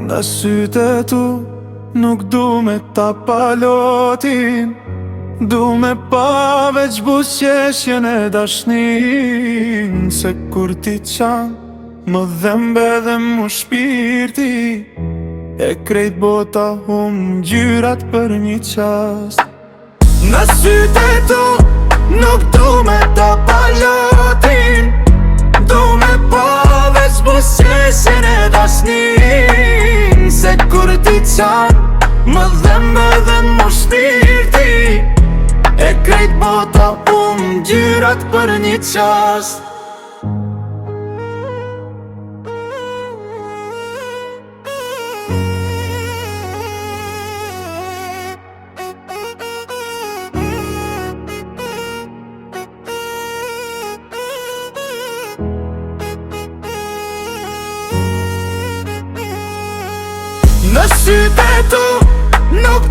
Nga sytë e tu nuk du me ta palotin, du me pa veç buzëqeshjen e dashnin. Se kur ti qan më dhembe dhe mu shpirti, e krejt bota hum gjyrat për një qast. Nga sytë e tu nuk du me ta palotin, du me pa veç buzëqeshjen e dashnin. Se kur ti qan më dhembe dhe mu shpirti, e krejt bota gjyrat për një qast. Në sytë e tu nuk